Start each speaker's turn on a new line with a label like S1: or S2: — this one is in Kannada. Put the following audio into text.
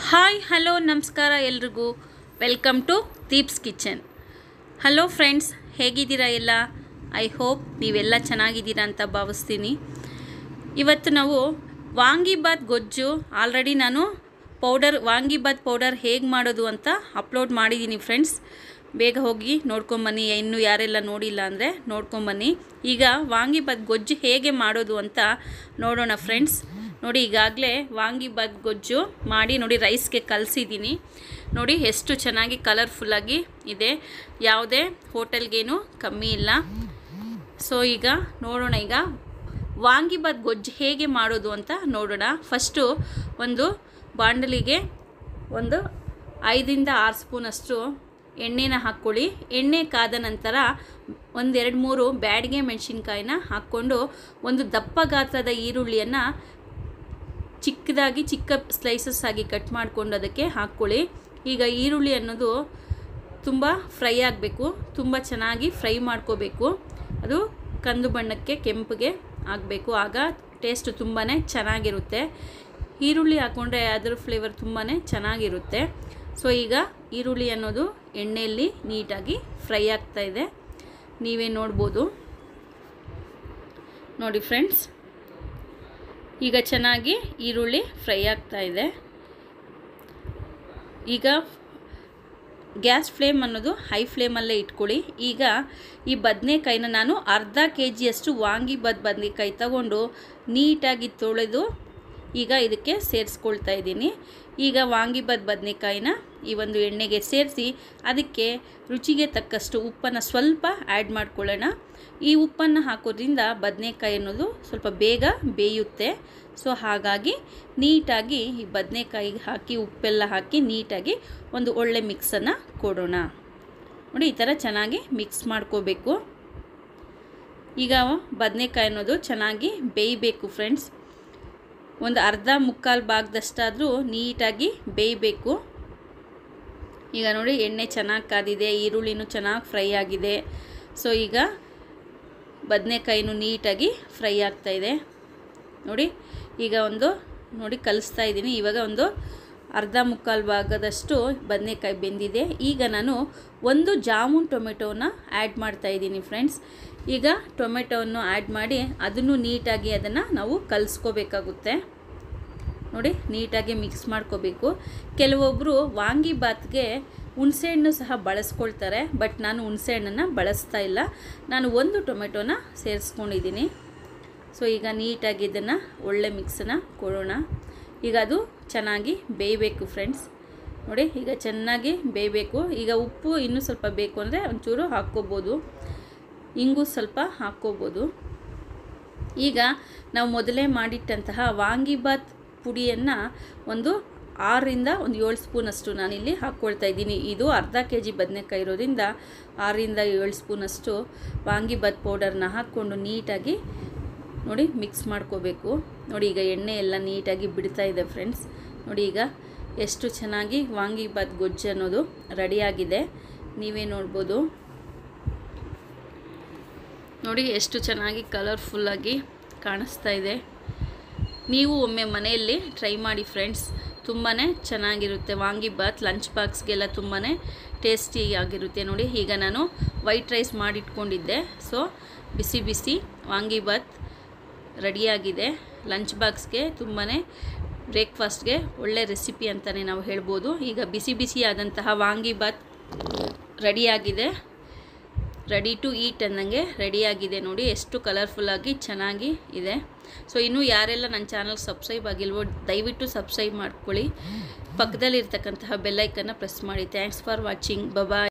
S1: ಹಾಯ್ ಹಲೋ ನಮಸ್ಕಾರ ಎಲ್ರಿಗೂ welcome to Deeps kitchen. Hello friends, ಹೇಗಿದ್ದೀರಾ ಎಲ್ಲ? ಐ ಹೋಪ್ ನೀವೆಲ್ಲ ಚೆನ್ನಾಗಿದ್ದೀರಾ ಅಂತ ಭಾವಿಸ್ತೀನಿ. ಇವತ್ತು ನಾವು ವಾಂಗಿಬಾತ್ ಗೊಜ್ಜು ಆಲ್ರೆಡಿ ನಾನು ವಾಂಗಿಬಾತ್ ಪೌಡರ್ ಹೇಗೆ ಮಾಡೋದು ಅಂತ ಅಪ್ಲೋಡ್ ಮಾಡಿದ್ದೀನಿ ಫ್ರೆಂಡ್ಸ್. ಬೇಗ ಹೋಗಿ ನೋಡ್ಕೊಂಬನ್ನಿ, ಇನ್ನೂ ಯಾರೆಲ್ಲ ನೋಡಿಲ್ಲ ಅಂದರೆ ನೋಡ್ಕೊಂಬನ್ನಿ. ಈಗ ವಾಂಗಿಬಾತ್ ಗೊಜ್ಜು ಹೇಗೆ ಮಾಡೋದು ಅಂತ ನೋಡೋಣ ಫ್ರೆಂಡ್ಸ್. ನೋಡಿ, ಈಗಾಗಲೇ ವಾಂಗಿಬಾತ್ ಗೊಜ್ಜು ಮಾಡಿ ನೋಡಿ ರೈಸ್ಗೆ ಕಲಸಿದ್ದೀನಿ. ನೋಡಿ ಎಷ್ಟು ಚೆನ್ನಾಗಿ ಕಲರ್ಫುಲ್ಲಾಗಿ ಇದೆ, ಯಾವುದೇ ಹೋಟೆಲ್ಗೇನು ಕಮ್ಮಿ ಇಲ್ಲ. ಸೊ ಈಗ ನೋಡೋಣ, ಈಗ ವಾಂಗಿಬಾತ್ ಗೊಜ್ಜು ಹೇಗೆ ಮಾಡೋದು ಅಂತ ನೋಡೋಣ. ಫಸ್ಟು ಒಂದು ಬಾಣಲಿಗೆ ಒಂದು 5-6 ಸ್ಪೂನಷ್ಟು ಎಣ್ಣೆನ ಹಾಕ್ಕೊಳ್ಳಿ. ಎಣ್ಣೆ ಕಾದ ನಂತರ 1-2-3 ಬ್ಯಾಡಗೆ ಮೆಣಸಿನ್ಕಾಯಿನ ಹಾಕ್ಕೊಂಡು ಒಂದು ದಪ್ಪ ಗಾತ್ರದ ಈರುಳ್ಳಿಯನ್ನು ಚಿಕ್ಕ ಸ್ಲೈಸಸ್ ಆಗಿ ಕಟ್ ಮಾಡಿಕೊಂಡು ಅದಕ್ಕೆ ಹಾಕ್ಕೊಳ್ಳಿ. ಈಗ ಈರುಳ್ಳಿ ಅನ್ನೋದು ತುಂಬ ಫ್ರೈ ಆಗಬೇಕು, ತುಂಬ ಚೆನ್ನಾಗಿ ಫ್ರೈ ಮಾಡ್ಕೋಬೇಕು. ಅದು ಕಂದು ಬಣ್ಣಕ್ಕೆ ಕೆಂಪಗೆ ಆಗಬೇಕು, ಆಗ ಟೇಸ್ಟ್ ತುಂಬಾ ಚೆನ್ನಾಗಿರುತ್ತೆ. ಈರುಳ್ಳಿ ಹಾಕ್ಕೊಂಡ್ರೆ ಅದರ ಫ್ಲೇವರ್ ತುಂಬಾ ಚೆನ್ನಾಗಿರುತ್ತೆ. ಸೊ ಈಗ ಈರುಳ್ಳಿ ಅನ್ನೋದು ಎಣ್ಣೆಯಲ್ಲಿ ನೀಟಾಗಿ ಫ್ರೈ ಆಗ್ತಾಯಿದೆ, ನೀವೇ ನೋಡ್ಬೋದು. ನೋಡಿ ಫ್ರೆಂಡ್ಸ್, ಈಗ ಚೆನ್ನಾಗಿ ಈರುಳ್ಳಿ ಫ್ರೈ ಆಗ್ತಾಯಿದೆ. ಈಗ ಗ್ಯಾಸ್ ಫ್ಲೇಮ್ ಅನ್ನೋದು ಹೈ ಫ್ಲೇಮಲ್ಲೇ ಇಟ್ಕೊಳ್ಳಿ. ಈಗ ಈ ಬದನೆಕಾಯಿನ ನಾನು ಅರ್ಧ kg ವಾಂಗಿಬಾತ್ ಬದನೆಕಾಯಿ ತಗೊಂಡು ನೀಟಾಗಿ ತೊಳೆದು ಈಗ ಇದಕ್ಕೆ ಸೇರಿಸ್ಕೊಳ್ತಾ ಇದ್ದೀನಿ. ಈಗ ವಾಂಗಿಬಾತ್ ಬದನೆಕಾಯಿನ ಈ ಒಂದು ಎಣ್ಣೆಗೆ ಸೇರಿಸಿ ಅದಕ್ಕೆ ರುಚಿಗೆ ತಕ್ಕಷ್ಟು ಉಪ್ಪನ್ನು ಸ್ವಲ್ಪ ಆ್ಯಡ್ ಮಾಡ್ಕೊಳ್ಳೋಣ. ಈ ಉಪ್ಪನ್ನು ಹಾಕೋದ್ರಿಂದ ಬದನೆಕಾಯಿ ಅನ್ನೋದು ಸ್ವಲ್ಪ ಬೇಗ ಬೇಯುತ್ತೆ. ಸೊ ಹಾಗಾಗಿ ನೀಟಾಗಿ ಈ ಬದನೆಕಾಯಿಗೆ ಹಾಕಿ ಉಪ್ಪೆಲ್ಲ ಹಾಕಿ ನೀಟಾಗಿ ಒಂದು ಒಳ್ಳೆ ಮಿಕ್ಸನ್ನು ಕೊಡೋಣ. ನೋಡಿ, ಈ ಥರ ಚೆನ್ನಾಗಿ ಮಿಕ್ಸ್ ಮಾಡ್ಕೋಬೇಕು. ಈಗ ಬದನೆಕಾಯಿ ಅನ್ನೋದು ಚೆನ್ನಾಗಿ ಬೇಯಬೇಕು ಫ್ರೆಂಡ್ಸ್. ಒಂದು ಅರ್ಧ-ಮುಕ್ಕಾಲು ಭಾಗದಷ್ಟಾದರೂ ನೀಟಾಗಿ ಬೇಯಬೇಕು. ಈಗ ನೋಡಿ, ಎಣ್ಣೆ ಚೆನ್ನಾಗಿ ಕಾದಿದೆ, ಈರುಳ್ಳಿನೂ ಚೆನ್ನಾಗಿ ಫ್ರೈ ಆಗಿದೆ. ಸೊ ಈಗ ಬದನೆಕಾಯಿನೂ ನೀಟಾಗಿ ಫ್ರೈ ಆಗ್ತಾಯಿದೆ. ನೋಡಿ, ಈಗ ನೋಡಿ ಕಲಿಸ್ತಾ ಇದ್ದೀನಿ. ಇವಾಗ ಒಂದು ಅರ್ಧ-ಮುಕ್ಕಾಲು ಭಾಗದಷ್ಟು ಬದನೆಕಾಯಿ ಬೆಂದಿದೆ. ಈಗ ನಾನು ಒಂದು ಜಾಮೂನ್ ಟೊಮೆಟೋನ ಆ್ಯಡ್ ಮಾಡ್ತಾಯಿದ್ದೀನಿ ಫ್ರೆಂಡ್ಸ್. ಈಗ ಟೊಮೆಟೋವನ್ನು ಆ್ಯಡ್ ಮಾಡಿ ಅದನ್ನು ನೀಟಾಗಿ ಅದನ್ನು ನಾವು ಕಲಿಸ್ಕೋಬೇಕಾಗುತ್ತೆ. ನೋಡಿ, ನೀಟಾಗಿ ಮಿಕ್ಸ್ ಮಾಡ್ಕೋಬೇಕು. ಕೆಲವೊಬ್ಬರು ವಾಂಗಿಬಾತ್ಗೆ ಹುಣಸೆಹಣ್ಣು ಸಹ ಬಳಸ್ಕೊಳ್ತಾರೆ, ಬಟ್ ನಾನು ಹುಣಸೆಹಣ್ಣನ್ನು ಬಳಸ್ತಾ ಇಲ್ಲ. ನಾನು ಒಂದು ಟೊಮೆಟೋನ ಸೇರಿಸ್ಕೊಂಡಿದ್ದೀನಿ. ಸೊ ಈಗ ನೀಟಾಗಿ ಇದನ್ನು ಒಳ್ಳೆ ಮಿಕ್ಸನ್ನು ಕೊಡೋಣ. ಈಗ ಅದು ಚೆನ್ನಾಗಿ ಬೇಯಬೇಕು ಫ್ರೆಂಡ್ಸ್. ನೋಡಿ, ಈಗ ಚೆನ್ನಾಗಿ ಬೇಯಬೇಕು. ಈಗ ಉಪ್ಪು ಇನ್ನೂ ಸ್ವಲ್ಪ ಬೇಕು ಅಂದರೆ ಒಂಚೂರು ಹಾಕ್ಕೋಬೋದು, ಇಂಗು ಸ್ವಲ್ಪ ಹಾಕ್ಕೋಬೋದು. ಈಗ ನಾವು ಮೊದಲೇ ಮಾಡಿಟ್ಟಂತಹ ವಾಂಗಿಬಾತ್ ಪುಡಿಯನ್ನು ಒಂದು 6-7 ಸ್ಪೂನಷ್ಟು ನಾನಿಲ್ಲಿ ಹಾಕ್ಕೊಳ್ತಾ ಇದ್ದೀನಿ. ಇದು ಅರ್ಧ kg ಬದನೆಕಾಯಿ ಇರೋದ್ರಿಂದ 6-7 ಸ್ಪೂನಷ್ಟು ವಾಂಗಿಬಾತ್ ಪೌಡರ್ನ ಹಾಕ್ಕೊಂಡು ನೀಟಾಗಿ ನೋಡಿ ಮಿಕ್ಸ್ ಮಾಡ್ಕೋಬೇಕು. ನೋಡಿ, ಈಗ ಎಣ್ಣೆ ಎಲ್ಲ ನೀಟಾಗಿ ಬಿಡ್ತಾ ಇದೆ ಫ್ರೆಂಡ್ಸ್. ನೋಡಿ, ಈಗ ಎಷ್ಟು ಚೆನ್ನಾಗಿ ವಾಂಗಿಬಾತ್ ಗೊಜ್ಜು ಅನ್ನೋದು ರೆಡಿಯಾಗಿದೆ, ನೀವೇ ನೋಡ್ಬೋದು. ನೋಡಿ ಎಷ್ಟು ಚೆನ್ನಾಗಿ ಕಲರ್ಫುಲ್ಲಾಗಿ ಕಾಣಿಸ್ತಾ ಇದೆ. ನೀವು ಒಮ್ಮೆ ಮನೆಯಲ್ಲಿ ಟ್ರೈ ಮಾಡಿ ಫ್ರೆಂಡ್ಸ್, ತುಂಬಾ ಚೆನ್ನಾಗಿರುತ್ತೆ. ವಾಂಗಿಬಾತ್ ಲಂಚ್ ಬಾಕ್ಸ್ಗೆಲ್ಲ ತುಂಬಾ ಟೇಸ್ಟಿಯಾಗಿರುತ್ತೆ. ನೋಡಿ, ಈಗ ನಾನು ವೈಟ್ ರೈಸ್ ಮಾಡಿಟ್ಕೊಂಡಿದ್ದೆ. ಸೊ ಬಿಸಿ ಬಿಸಿ ವಾಂಗಿಬಾತ್ ರೆಡಿಯಾಗಿದೆ. ಲಂಚ್ ಬಾಕ್ಸ್ಗೆ ತುಂಬಾ ಬ್ರೇಕ್ಫಾಸ್ಟ್ಗೆ ಒಳ್ಳೆ ರೆಸಿಪಿ ಅಂತಲೇ ನಾವು ಹೇಳ್ಬೋದು. ಈಗ ಬಿಸಿ ಬಿಸಿಯಾದಂತಹ ವಾಂಗಿಬಾತ್ ರೆಡಿಯಾಗಿದೆ, ರೆಡಿ ಟು ಈಟ್ ಅನ್ನಂಗೆ ರೆಡಿಯಾಗಿದೆ. ನೋಡಿ ಎಷ್ಟು ಕಲರ್ಫುಲ್ಲಾಗಿ ಚೆನ್ನಾಗಿ ಇದೆ. ಸೊ ಇನ್ನೂ ಯಾರೆಲ್ಲ ನನ್ನ ಚಾನಲ್ಗೆ ಸಬ್ಸ್ಕ್ರೈಬ್ ಆಗಿಲ್ವೋ ದಯವಿಟ್ಟು ಸಬ್ಸ್ಕ್ರೈಬ್ ಮಾಡ್ಕೊಳ್ಳಿ. ಪಕ್ಕದಲ್ಲಿರ್ತಕ್ಕಂತಹ ಬೆಲ್ಲೈಕನ್ನು ಪ್ರೆಸ್ ಮಾಡಿ. Thanks for watching. ಬಾಯ್.